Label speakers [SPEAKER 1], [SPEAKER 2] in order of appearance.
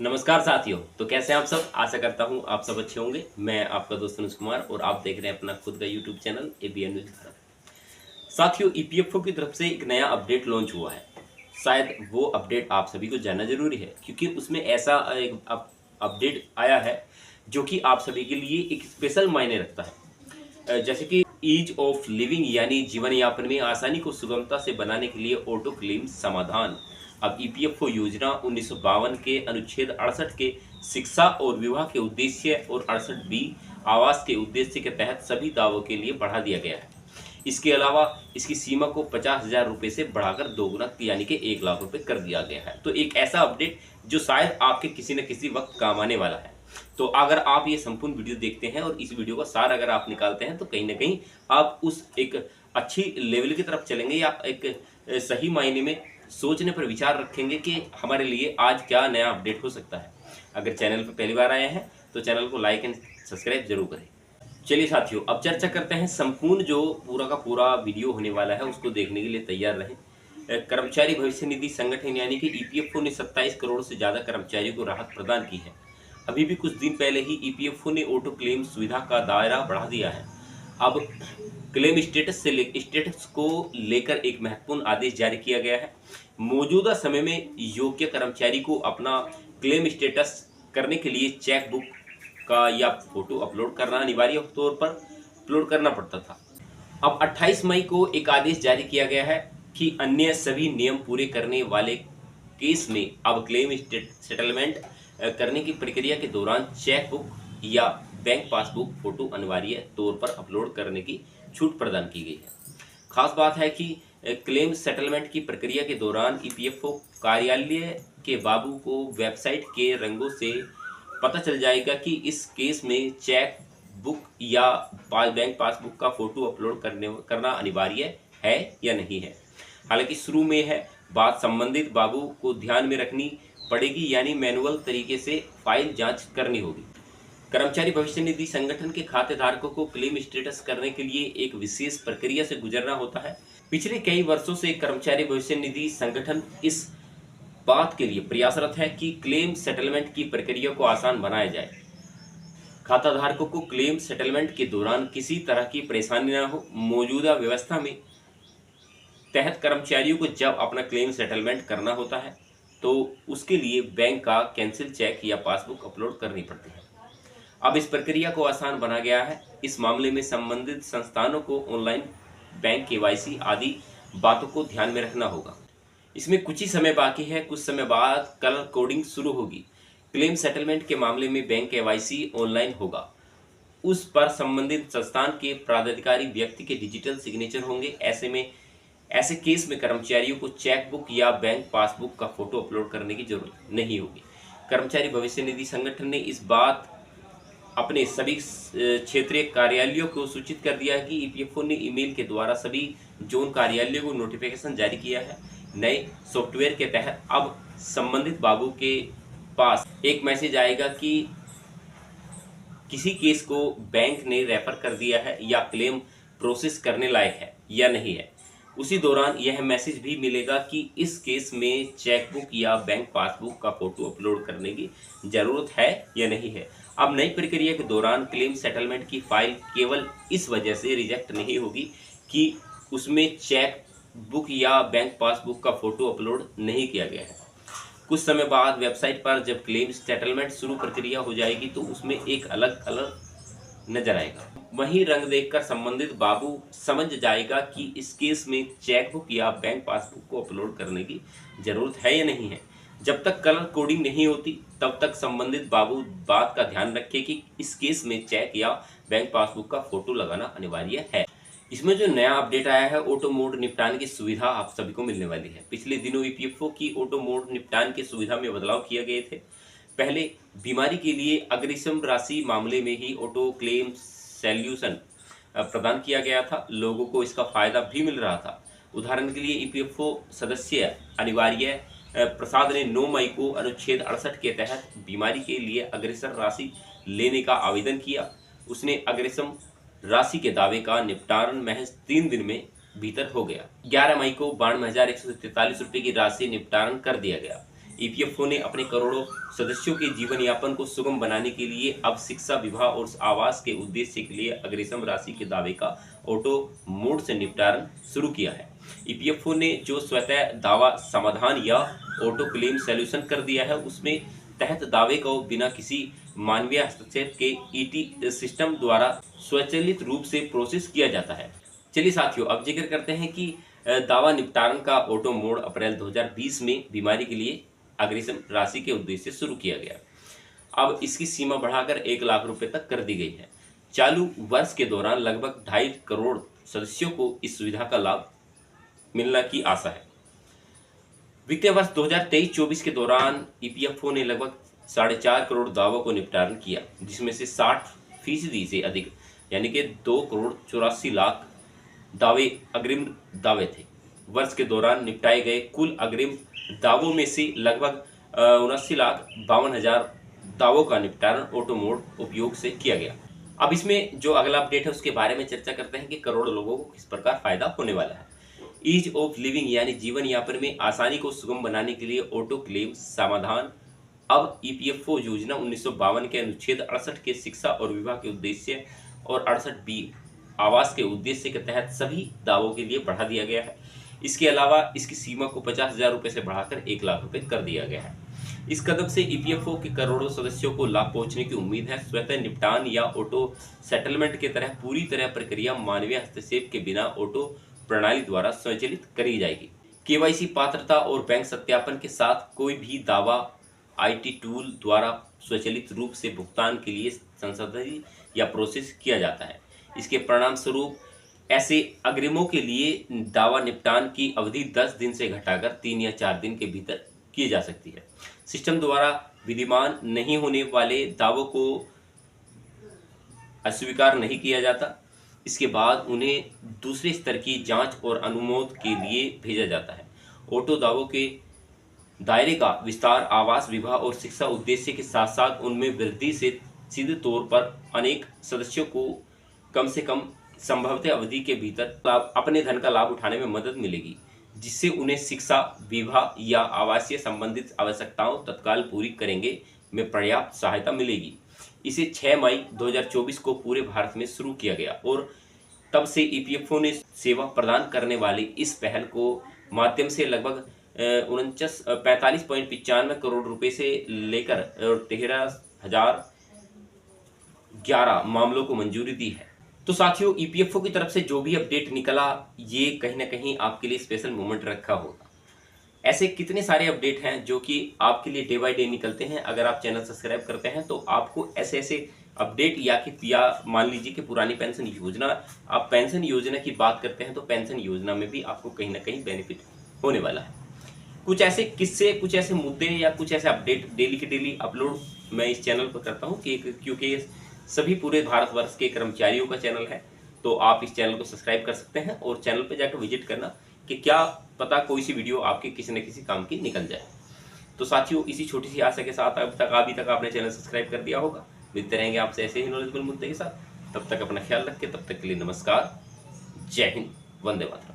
[SPEAKER 1] नमस्कार साथियों। तो कैसे हैं आप सब? आशा करता हूं आप सब अच्छे होंगे। मैं आपका दोस्त अनुज कुमार और आप देख रहे हैं अपना खुद का YouTube channel ABN news Bharat. साथियों, ईपीएफओ की तरफ से एक नया अपडेट लॉन्च हुआ है। शायद वो अपडेट आप सभी को जानना जरूरी है क्योंकि उसमें ऐसा एक अपडेट आया है जो कि आप सभी के लिए एक स्पेशल मायने रखता है। जैसे कि ईज ऑफ लिविंग यानी जीवन यापन में आसानी को सुगमता से बनाने के लिए ऑटो क्लेम समाधान। अब ईपीएफओ योजना 1952 के अनुच्छेद 68 के शिक्षा और विवाह के उद्देश्य और 68 बी आवास के उद्देश्य के तहत सभी दावों के लिए बढ़ा दिया गया है। इसके अलावा इसकी सीमा को 50,000 रुपये से बढ़ाकर दोगुना यानी कि 1 लाख रुपये कर दिया गया है। तो एक ऐसा अपडेट जो शायद आपके किसी न किसी वक्त काम आने वाला है। तो अगर आप ये संपूर्ण वीडियो देखते हैं और इस वीडियो का सार अगर आप निकालते हैं तो कहीं ना कहीं आप उस एक अच्छी लेवल की तरफ चलेंगे या एक सही मायने में सोचने पर विचार रखेंगे कि हमारे लिए आज क्या नया अपडेट हो सकता है। अगर चैनल पर पहली बार आए हैं तो चैनल को लाइक एंड सब्सक्राइब जरूर करें। चलिए साथियों, अब चर्चा करते हैं संपूर्ण जो पूरा का पूरा वीडियो होने वाला है उसको देखने के लिए तैयार रहें। कर्मचारी भविष्य निधि संगठन यानी कि ईपीएफओ ने 27 करोड़ से ज्यादा कर्मचारियों को राहत प्रदान की है। अभी भी कुछ दिन पहले ही ईपीएफओ ने ऑटो क्लेम सुविधा का दायरा बढ़ा दिया है। अब क्लेम स्टेटस को लेकर एक महत्वपूर्ण आदेश जारी किया गया है। मौजूदा समय में योग्य कर्मचारी को अपना क्लेम स्टेटस करने के लिए चेक बुक का या फोटो अपलोड करना अनिवार्य तौर पर अपलोड करना पड़ता था। अब 28 मई को एक आदेश जारी किया गया है कि अन्य सभी नियम पूरे करने वाले केस में अब क्लेम सेटलमेंट करने की प्रक्रिया के दौरान चेक बुक या बैंक पासबुक फोटो अनिवार्य तौर पर अपलोड करने की छूट प्रदान की गई है। खास बात है कि क्लेम सेटलमेंट की प्रक्रिया के दौरान ईपीएफओ कार्यालय के बाबू को वेबसाइट के रंगों से पता चल जाएगा कि इस केस में चेक बुक या बैंक पासबुक का फोटो अपलोड करना अनिवार्य है या नहीं है। हालांकि शुरू में है बात संबंधित बाबू को ध्यान में रखनी पड़ेगी, यानी मैनुअल तरीके से फाइल जांच करनी होगी। कर्मचारी भविष्य निधि संगठन के खाते धारकों को क्लेम स्टेटस करने के लिए एक विशेष प्रक्रिया से गुजरना होता है। पिछले कई वर्षों से कर्मचारी भविष्य निधि संगठन इस बात के लिए प्रयासरत है कि क्लेम सेटलमेंट की प्रक्रिया को आसान बनाया जाए। खाता धारकों को क्लेम सेटलमेंट के दौरान किसी तरह की परेशानी न हो। मौजूदा व्यवस्था में तहत कर्मचारियों को जब अपना क्लेम सेटलमेंट करना होता है तो उसके लिए बैंक का कैंसिल चेक या पासबुक अपलोड करनी पड़ती है। अब इस प्रक्रिया को आसान बना गया है। इस मामले में संबंधित संस्थानों को ऑनलाइन बैंक केवाईसी आदि बातों को ध्यान में रखना होगा। इसमें कुछ ही समय बाकी है, कुछ समय बाद कलर कोडिंग शुरू होगी। क्लेम सेटलमेंट के मामले में बैंक केवाईसी ऑनलाइन होगा। उस पर संबंधित संस्थान के प्राधिकारी व्यक्ति के डिजिटल सिग्नेचर होंगे। ऐसे केस में कर्मचारियों को चेक बुक या बैंक पासबुक का फोटो अपलोड करने की जरूरत नहीं होगी। कर्मचारी भविष्य निधि संगठन ने इस बात अपने सभी क्षेत्रीय कार्यालयों को सूचित कर दिया है कि ईपीएफओ ने ईमेल के द्वारा सभी जोन कार्यालयों को नोटिफिकेशन जारी किया है। नए सॉफ्टवेयर के तहत अब संबंधित बाबू के पास एक मैसेज आएगा कि किसी केस को बैंक ने रेफर कर दिया है या क्लेम प्रोसेस करने लायक है या नहीं है। उसी दौरान यह मैसेज भी मिलेगा कि इस केस में चेकबुक या बैंक पासबुक का फोटो अपलोड करने की जरूरत है या नहीं है। अब नई प्रक्रिया के दौरान क्लेम सेटलमेंट की फाइल केवल इस वजह से रिजेक्ट नहीं होगी कि उसमें चेक बुक या बैंक पासबुक का फोटो अपलोड नहीं किया गया है। कुछ समय बाद वेबसाइट पर जब क्लेम सेटलमेंट शुरू प्रक्रिया हो जाएगी तो उसमें एक अलग अलग नजर आएगा। वहीं रंग देखकर संबंधित बाबू समझ जाएगा कि इस केस में चेकबुक या बैंक पासबुक को अपलोड करने की जरूरत है या नहीं है। जब तक कलर कोडिंग नहीं होती तब तक संबंधित बाबू बात का ध्यान रखे कि इस केस में चेक या बैंक पासबुक का फोटो लगाना अनिवार्य है। इसमें जो नया अपडेट आया है, ऑटो मोड निपटान की सुविधा आप सभी को मिलने वाली है। पिछले दिनों ईपीएफओ की ऑटो मोड निपटान की सुविधा में बदलाव किए गए थे। पहले बीमारी के लिए अग्रिम राशि मामले में ही ऑटो क्लेम सॉल्यूशन प्रदान किया गया था। लोगों को इसका फायदा भी मिल रहा था। उदाहरण के लिए ईपीएफओ सदस्य अनिवार्य प्रसाद ने 9 मई को अनुच्छेद 68 के तहत बीमारी के लिए अग्रिम राशि लेने का आवेदन किया। उसने अग्रिम राशि के दावे का निपटान महज 3 दिन में भीतर हो गया। 11 मई को 92,143 रुपये की राशि निपटान कर दिया गया। ईपीएफओ ने अपने करोड़ों सदस्यों के जीवन यापन को सुगम बनाने के लिए अब शिक्षा, विवाह और आवास के उद्देश्य के लिए अग्रिम राशि के दावे का ऑटो मोड से निपटान शुरू किया है। ईपीएफओ ने जो स्वतः दावा समाधान या ऑटो क्लेम सॉल्यूशन कर दिया है, उसमें तहत दावे को बिना किसी मानवीय हस्तक्षेप के ईटी सिस्टम द्वारा स्वचालित रूप से प्रोसेस किया जाता है। चलिए साथियों, अब जिक्र करते हैं कि दावा निपटान का ऑटो मोड अप्रैल 2020 में बीमारी के लिए अग्रिम राशि के उद्देश्य से शुरू किया गया। अब इसकी सीमा बढ़ाकर 1 लाख रुपए तक कर दी गई है। चालू वर्ष के दौरान लगभग 2.5 करोड़ सदस्यों को इस सुविधा का लाभ मिलने की आशा है। वित्तीय वर्ष 2023-24 के दौरान ईपीएफओ ने लगभग 4.5 करोड़ दावों को निपटान किया, जिसमें से 60% से अधिक यानी कि 2 करोड़ 84 लाख दावे अग्रिम दावे थे। वर्ष के दौरान निपटाए गए कुल अग्रिम दावों में से लगभग 79,52,000 दावों का निपटान ऑटो मोड उपयोग से किया गया। अब इसमें जो अगला अपडेट है उसके बारे में चर्चा करते हैं कि करोड़ों लोगों को किस प्रकार फायदा होने वाला है। ईज ऑफ लिविंग यानी जीवन यापन में आसानी को सुगम बनाने के लिए ऑटो क्लेम समाधान अब ईपीएफओ योजना 1952 के अनुच्छेद 68 के शिक्षा और विवाह के उद्देश्य और 68B आवास के उद्देश्य के तहत सभी दावों के लिए बढ़ा दिया गया है। इसके अलावा इसकी सीमा को 50,000 रुपये से बढ़ाकर 1 लाख रुपये कर दिया गया है। इस कदम से ईपीएफओ के करोड़ों सदस्यों को लाभ पहुंचने की उम्मीद है। स्वतः निपटान या ऑटो सेटलमेंट की तरह पूरी तरह प्रक्रिया मानवीय हस्तक्षेप के बिना ऑटो प्रणाली द्वारा स्वचालित करी जाएगी। केवाईसी पात्रता और बैंक सत्यापन के साथ कोई भी दावा आईटी टूल द्वारा स्वचालित रूप से भुगतान के लिए संसाधित या प्रोसेस किया जाता है। इसके परिणाम स्वरूप ऐसे अग्रिमों के लिए दावा निपटान की अवधि 10 दिन से घटाकर 3 या 4 दिन के भीतर की जा सकती है। सिस्टम द्वारा विद्यमान नहीं होने वाले दावों को अस्वीकार नहीं किया जाता। इसके बाद उन्हें दूसरे स्तर की जांच और अनुमोदन के लिए भेजा जाता है। ऑटो दावों के दायरे का विस्तार आवास, विवाह और शिक्षा उद्देश्य के साथ साथ उनमें वृद्धि से सीधे तौर पर अनेक सदस्यों को कम से कम संभवतः अवधि के भीतर अपने धन का लाभ उठाने में मदद मिलेगी, जिससे उन्हें शिक्षा, विवाह या आवासीय संबंधित आवश्यकताओं तत्काल पूरी करेंगे में पर्याप्त सहायता मिलेगी। इसे 6 मई 2024 को पूरे भारत में शुरू किया गया और तब से ईपीएफओ ने सेवा प्रदान करने वाली इस पहल को माध्यम से लगभग 45.95 करोड़ रुपए से लेकर 13,011 मामलों को मंजूरी दी है। तो साथियों, ईपीएफओ की तरफ से जो भी अपडेट निकला, ये कहीं ना कहीं आपके लिए स्पेशल मोमेंट रखा होगा। ऐसे कितने सारे अपडेट हैं जो कि आपके लिए डे बाय डे निकलते हैं। अगर आप चैनल सब्सक्राइब करते हैं तो आपको ऐसे ऐसे अपडेट या मान लीजिए कि पुरानी पेंशन योजना, आप पेंशन योजना की बात करते हैं तो पेंशन योजना में भी आपको कहीं ना कहीं बेनिफिट होने वाला है। कुछ ऐसे किस्से, कुछ ऐसे मुद्दे या कुछ ऐसे अपडेट डेली के डेली अपलोड मैं इस चैनल पर करता हूँ क्योंकि सभी पूरे भारतवर्ष के कर्मचारियों का चैनल है। तो आप इस चैनल को सब्सक्राइब कर सकते हैं और चैनल पर जाकर विजिट करना कि क्या पता कोई सी वीडियो आपके किसी न किसी काम की निकल जाए। तो साथियों, इसी छोटी सी आशा के साथ अभी तक आपने चैनल सब्सक्राइब कर दिया होगा। मिलते रहेंगे आपसे ऐसे ही नॉलेजेबल मुद्दे के साथ। तब तक अपना ख्याल रखें। तब तक के लिए नमस्कार, जय हिंद, वंदे मातरम।